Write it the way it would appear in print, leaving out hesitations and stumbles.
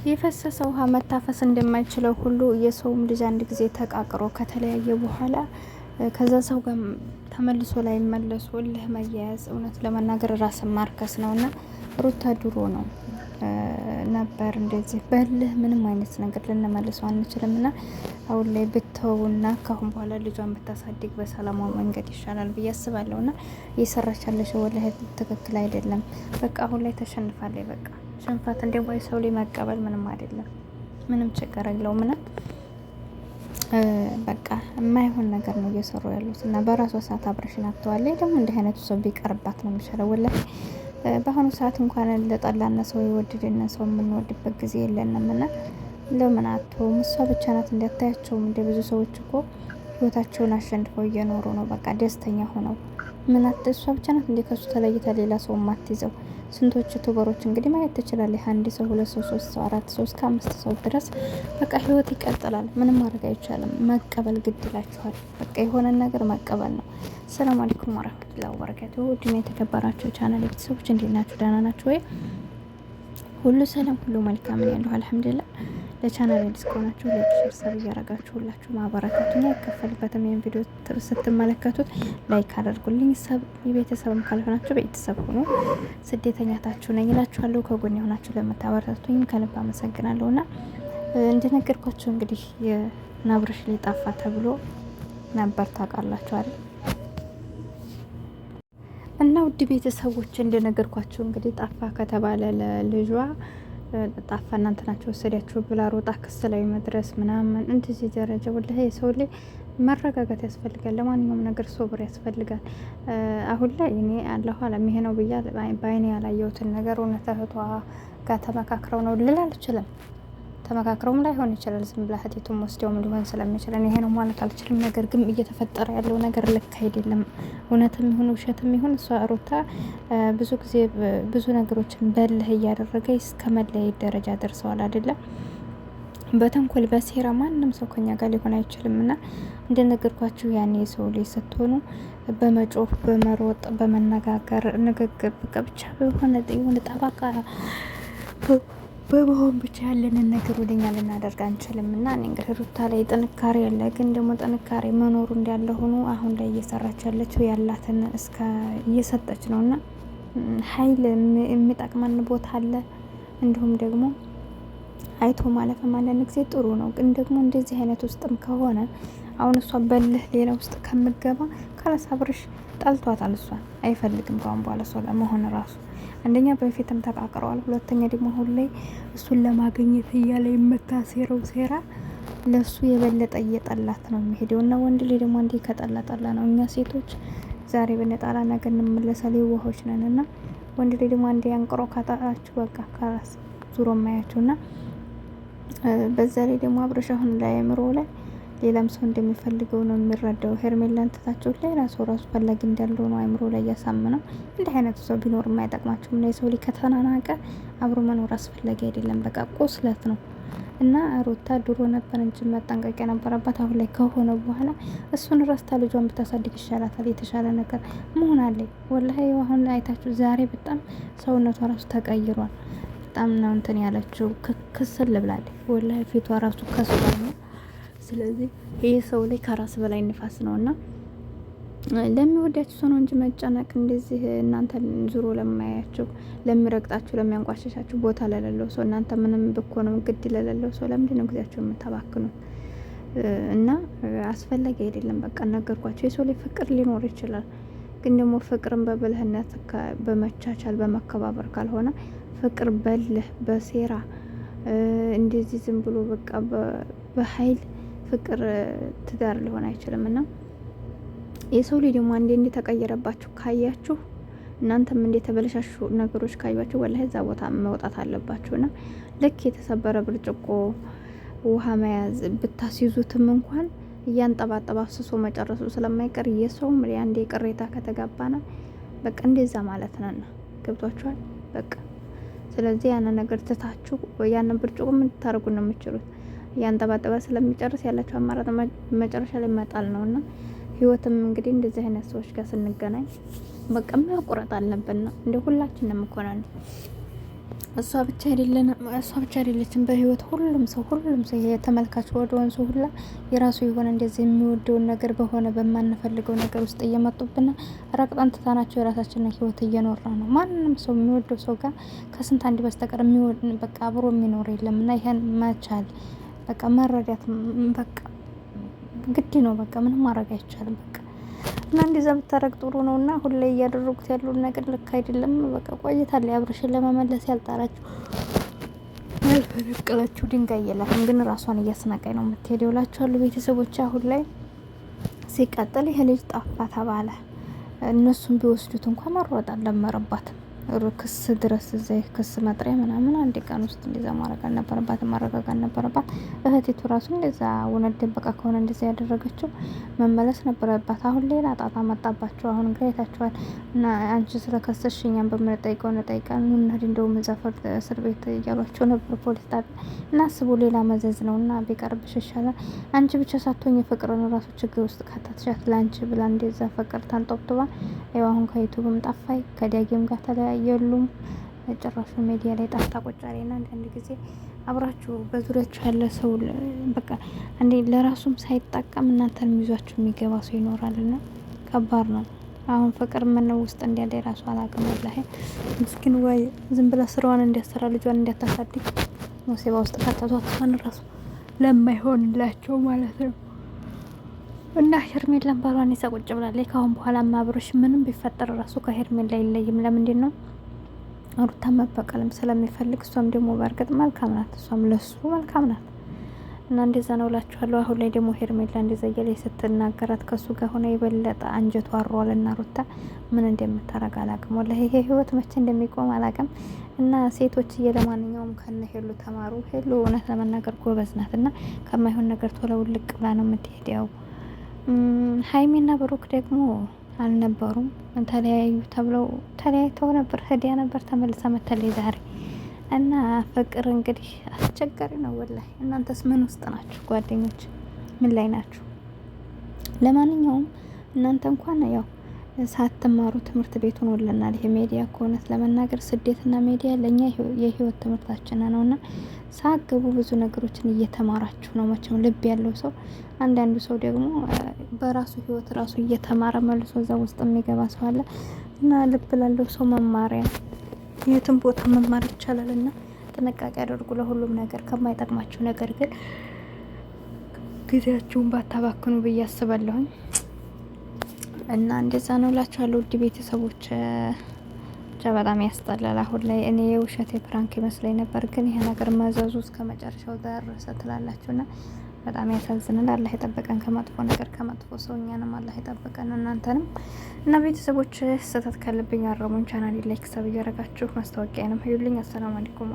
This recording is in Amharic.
የፈሰሰ ውሃ መታፈስ እንደማይችለው ሁሉ የሰውም ልጅ አንድ ጊዜ ተቃቅሮ ከተለያየ በኋላ ከዛ ሰው ጋር ተመልሶ ላይ መለሱ እልህ መያያዝ እውነት ለመናገር ራስን ማርከስ ነውና ሩታ ድሮ ነው ነበር እንደዚህ በልህ ምንም አይነት ነገር ልንመልሰው አንችልም። እና አሁን ላይ ብተውና ካሁን በኋላ ልጇን ብታሳድግ በሰላማዊ መንገድ ይሻላል ብዬ አስባለሁ። እና እየሰራች ያለችው ወላሂ ትክክል አይደለም። በቃ አሁን ላይ ተሸንፋለች። በቃ ሽንፈት እንደሞ ሰው ላይ መቀበል ምንም አይደለም፣ ምንም ችግር የለውም። እና በቃ የማይሆን ነገር ነው እየሰሩ ያሉት እና በራሷ ሰዓት አብረሽን አጥተዋለች። ደግሞ እንዲህ አይነቱ ሰው ቢቀርባት ነው የሚሻለው ወላሂ። በአሁኑ ሰዓት እንኳን ለጠላና ሰው የወደደና ሰው የምንወድበት ጊዜ የለንም። እና ለምን አትተውም? እሷ ብቻ ናት እንዳታያቸውም እንደ ብዙ ሰዎች እኮ ህይወታቸውን አሸንፈው እየኖሩ ነው። በቃ ደስተኛ ሆነው እሷ ብቻ ናት እንደ ከሱ ተለይታ ሌላ ሰው ማትይዘው። ስንቶቹ ዩቱበሮች እንግዲህ ማየት ትችላለህ። አንድ ሰው፣ ሁለት ሰው፣ ሶስት ሰው፣ አራት ሰው እስከ አምስት ሰው ድረስ በቃ ህይወት ይቀጥላል። ምንም ማድረግ አይቻልም። መቀበል ግድ ይላችኋል። በቃ የሆነን ነገር መቀበል ነው። ሰላም አለይኩም ወራህመቱላሂ ወበረካቱሁ። ውድና የተከበራችሁ ቻናል ቤተሰቦች እንዴት ናችሁ? ደህና ናችሁ ወይ? ሁሉ ሰላም፣ ሁሉ መልካም ነው ያለው አልሐምዱሊላህ። ለቻናል አዲስ ከሆናችሁ ላይክ፣ ሼር፣ ሰብ እያረጋችሁ ሁላችሁ ማበረታቱኝ አይከፈልበትም። ይሄን ቪዲዮ ስትመለከቱት ላይክ አድርጉልኝ። ሰብ የቤተሰብም ካልሆናችሁ ቤተሰብ ሆኖ ስደተኛታችሁ ነኝ እላችኋለሁ። ከጎን የሆናችሁ ለምታበረታቱኝ ከልብ አመሰግናለሁና እንደነገርኳችሁ እንግዲህ የናብርሽ ሊጣፋ ተብሎ ነበር ታውቃላችሁ አይደል? እና ውድ ቤተሰቦች እንደነገርኳችሁ እንግዲህ ጠፋ ከተባለ ለልጇ ጠፋ እናንተ ናችሁ ወሰዳችሁ ብላ ሮጣ ክስ ላይ መድረስ ምናምን እንደዚህ ደረጃ ወላሂ የሰው ላይ መረጋጋት ያስፈልጋል። ለማንኛውም ነገር ሶብር ያስፈልጋል። አሁን ላይ እኔ አላሁ አለም ይሄ ነው ብያ በአይኔ ያላየሁትን ነገር እውነት እህቷ ጋር ተመካክረው ነው ልል አልችልም። ተመካክረውም ላይሆን ይችላል። ዝም ብላ ህቴቱም ወስደውም ሊሆን ስለሚችል ይሄ ነው ማለት አልችልም። ነገር ግን እየተፈጠረ ያለው ነገር ልክ አይደለም። እውነትም ይሁን ውሸትም ይሁን እሷ ሩታ ብዙ ጊዜ ብዙ ነገሮችን በልህ እያደረገ እስከ መለያየት ደረጃ ደርሰዋል አይደለም። በተንኮል በሴራ ማንም ሰው ከኛ ጋር ሊሆን አይችልም። እና እንደነገርኳችሁ ያኔ የሰው ልጅ ስትሆኑ በመጮፍ በመሮጥ በመነጋገር ንግግር ብቻ የሆነ ጠባቃ በመሆን ብቻ ያለንን ነገር ወደኛ ልናደርግ አንችልም። እና እኔ እንግዲህ ሩታ ላይ ጥንካሬ ያለ ግን ደግሞ ጥንካሬ መኖሩ እንዳለ ሆኖ አሁን ላይ እየሰራች ያለችው ያላትን እስከ እየሰጠች ነው። እና ኃይል የሚጠቅመን ቦታ አለ። እንዲሁም ደግሞ አይቶ ማለፍም አንዳንድ ጊዜ ጥሩ ነው። ግን ደግሞ እንደዚህ አይነት ውስጥም ከሆነ አሁን እሷ በልህ ሌላ ውስጥ ከምገባ ካላስ አብርሽ ጠልቷታል። እሷን አይፈልግም ካሁን በኋላ እሷ ለመሆን ራሱ አንደኛ በፊትም ተቃቅረዋል። ሁለተኛ ደግሞ አሁን ላይ እሱን ለማግኘት እያለ የምታሴረው ሴራ ለሱ የበለጠ እየጠላት ነው የሚሄደው። እና ወንድ ላይ ደግሞ እንዲህ ከጠላ ነው። እኛ ሴቶች ዛሬ ብንጣላ ነገ እንመለሳለን፣ የዋሆች ነን። እና ወንድ ላይ ደግሞ አንዴ አንቅሮ ካጣችሁ በቃ ካላስ ዙሮ ማያችሁና በዛ ላይ ደግሞ አብረሽ አሁን ላይ አእምሮ ላይ ሌላም ሰው እንደሚፈልገው ነው የሚረዳው። ሄርሜላን ትታችሁ ላይ ራሱ ፈላጊ እንዳለው ነው አእምሮ ላይ ያሳምነው። እንዲህ አይነቱ ሰው ቢኖር የማይጠቅማችሁም እና የሰው ልጅ ከተናናቀ አብሮ መኖር አስፈላጊ አይደለም። በቃ ቁስለት ነው። እና ሩታ ድሮ ነበር እንጂ መጠንቀቅ የነበረባት አሁን ላይ ከሆነ በኋላ እሱን ረስታ ልጇን ብታሳድግ ይሻላታል። የተሻለ ነገር መሆን አለ። ወላሂ አሁን አይታችሁ ዛሬ በጣም ሰውነቷ ራሱ ተቀይሯል። በጣም ነው እንትን ያለችው ክስል ብላለች። ወላሂ ፊቷ ራሱ ከስሏል ነው። ስለዚህ ይሄ ሰው ላይ ከራስ በላይ ንፋስ ነውና ለሚወዳችሁ ሰው ነው እንጂ መጨነቅ እንደዚህ እናንተ ዙሮ ለማያችሁ ለሚረግጣችሁ ለሚያንቋሽሻችሁ ቦታ ለሌለው ሰው እናንተ ምንም ብኮነው ግድ ለሌለው ሰው ለምንድን ነው ጊዜያችሁ የምታባክኑት? እና አስፈላጊ አይደለም። በቃ ነገርኳችሁ። የሰው ላይ ፍቅር ሊኖር ይችላል። ግን ደግሞ ፍቅርን በብልህነት በመቻቻል በመከባበር ካልሆነ ፍቅር በልህ በሴራ እንደዚህ ዝም ብሎ በቃ በኃይል ፍቅር ትዳር ሊሆን አይችልም። እና የሰው ልጅ ደግሞ አንዴ እንደተቀየረባችሁ ካያችሁ እናንተም እንደተበለሻሹ ነገሮች ካያችሁ ወላሂ እዛ ቦታ መውጣት አለባችሁ። እና ልክ የተሰበረ ብርጭቆ ውሃ መያዝ ብታስይዙትም እንኳን እያንጠባጠባ አፍስሶ መጨረሱ ስለማይቀር የሰውም አንዴ ቅሬታ ከተጋባና በቃ እንደዛ ማለት ነን። ገብቷችኋል? በቃ ስለዚህ ያንን ነገር ትታችሁ ያንን ብርጭቆ ምን ታደርጉ ነው የምትችሉት? ያንጠባጠባ ስለሚጨርስ ያላችሁ አማራጭ መጨረሻ ላይ መጣል ነውና ህይወትም እንግዲህ እንደዚህ አይነት ሰዎች ጋር ስንገናኝ በቃ መቁረጥ አለብን ነው እንደ ሁላችንም እኮ ነን። እሷ ብቻ አይደለችም በህይወት ሁሉም ሰው ይሄ ተመልካች ወደ ወንሱ ሁላ የራሱ የሆነ እንደዚህ የሚወደውን ነገር በሆነ በማንፈልገው ነገር ውስጥ እየመጡብና ረቅጠን ትታናቸው የራሳችንን ህይወት እየኖራ ነው። ማንም ሰው የሚወደው ሰው ጋር ከስንት አንድ በስተቀር የሚወድ በቃ አብሮ የሚኖር የለም። እና ይሄን መቻል በቃ መረዳት በቃ ግድ ነው። በቃ ምንም ማድረግ አይቻልም። በቃ እና እንደዛ ብታረግ ጥሩ ነው። እና ሁሌ እያደረጉት ያሉት ነገር ልክ አይደለም። በቃ ቆይታለች አብርሽን ለመመለስ ያልጣራችሁ ያልፈነቀለችው ድንጋይ የላትም። ግን ራሷን እያስናቀኝ ነው የምትሄደው እላችኋለሁ ቤተሰቦች። አሁን ላይ ሲቀጥል ይሄ ልጅ ጠፋ ተባለ። እነሱም ቢወስዱት እንኳን መሮጥ አልነበረባትም። ክስ ድረስ እዛ ክስ መጥሪያ ምናምን አንድ ቀን ውስጥ እንደዛ ማድረግ አልነበረባትም፣ ማረጋጋት አልነበረባት። እህቴቱ ራሱ እንደዛ እውነት ደበቃ ከሆነ እንደዛ ያደረገችው መመለስ ነበረባት። አሁን ሌላ ጣጣ መጣባቸው። አሁን እንግዲህ አይታችኋል። እና አንቺ ስለከሰሽ እኛም በምንጠይቀው ጠይቀን እንሂድ እንደውም እዛ እስር ቤት እያሏቸው ነበር ፖሊስ ጣቢያ። እና አስቡ ሌላ መዘዝ ነው። እና ቢቀርብሽ ይሻላል። አንቺ ብቻ ሳትሆኝ ፍቅርን ራሱ ችግር ውስጥ ከተትሻት ለአንቺ ብላ እንደዛ ፍቅር ታንጠብጥባ ያው አሁን ከዩቱብም ጠፋይ ከዲያጌም ጋር የሉም ጭራሹ ሚዲያ ላይ ጠፍታ ቁጭ አለና አንዳንድ ጊዜ አብራችሁ በዙሪያችሁ ያለ ሰው በቃ አንዴ ለራሱም ሳይጠቀም እናንተን ይዟችሁ የሚገባ ሰው ይኖራልና ከባድ ነው። አሁን ፍቅር ምን ውስጥ እንዲያለ ራሱ አላውቅም። ወላሂ ምስኪን ወይ ዝም ብላ ስራዋን እንዲያሰራ ልጇን እንዲያታሳድግ ሙሲባ ውስጥ ከተቷት ማን ራሱ ለማይሆንላቸው ማለት ነው። እና ሄርሜላን ባሏን ይዛ ቁጭ ብላለች። ካሁን በኋላ አብርሽ ምንም ቢፈጠር ራሱ ከሄርሜላ አይለይም። ለምንድን ነው ሩታን መበቀልም ስለሚፈልግ። እሷም ደግሞ በእርግጥ መልካም ናት፣ እሷም ለሱ መልካም ናት። እና እንደዛ ነው እላችኋለሁ። አሁን ላይ ደግሞ ሄርሜላ እንደዛ እያለች ስትናገራት ከሱ ጋር ሆነ የበለጠ አንጀቷ አሯል። እና ሩታ ምን እንደምታረግ አላውቅም። ወላሂ ይሄ ህይወት መቼ እንደሚቆም አላውቅም። እና ሴቶች ለማንኛውም ከነ ሄሉ ተማሩ። ሄሉ እውነት ለመናገር ጎበዝ ናት እና ከማይሆን ነገር ቶሎ ውልቅ ብላ ነው የምትሄደው። ሀይሚና ብሩክ ደግሞ አልነበሩም፣ ተለያዩ ተብለው ተለያይተው ነበር። ህዲያ ነበር ተመልሳ መተለይ ዛሬ። እና ፍቅር እንግዲህ አስቸጋሪ ነው ወላሂ። እናንተስ ምን ውስጥ ናችሁ ጓደኞች? ምን ላይ ናችሁ? ለማንኛውም እናንተ እንኳን ያው ሳትማሩ ትምህርት ቤቱን ወለናል። ይሄ ሚዲያ ከሆነት ለመናገር ስደትና ሚዲያ ለኛ የህይወት ትምህርታችን ነውና ሳገቡ ብዙ ነገሮችን እየተማራችሁ ነው። መቼም ልብ ያለው ሰው፣ አንዳንዱ ሰው ደግሞ በራሱ ህይወት ራሱ እየተማረ መልሶ እዛ ውስጥ የሚገባ ሰው አለ። እና ልብ ላለው ሰው መማሪያ የትም ቦታ መማር ይቻላል። እና ጥንቃቄ አድርጉ ለሁሉም ነገር። ከማይጠቅማችሁ ነገር ግን ጊዜያችሁን ባታባክኑ ብዬ አስባለሁኝ። እና እንደዛ ነው እላችኋለሁ ውድ ቤተሰቦች። በጣም ያስጠላል። አሁን ላይ እኔ የውሸት የፕራንክ ይመስለኝ ነበር፣ ግን ይሄ ነገር መዘዙ እስከ መጨረሻው ደረሰ ትላላችሁና በጣም ያሳዝናል። አላህ የጠበቀን ከመጥፎ ነገር ከመጥፎ ሰው፣ እኛንም አላህ የጠበቀን እናንተንም። እና ቤተሰቦች ስህተት ካለብኝ አረሙን። ቻናሌ ላይክ ሰብ እያደረጋችሁ ማስታወቂያንም ሄዱልኝ። አሰላሙ አለይኩም።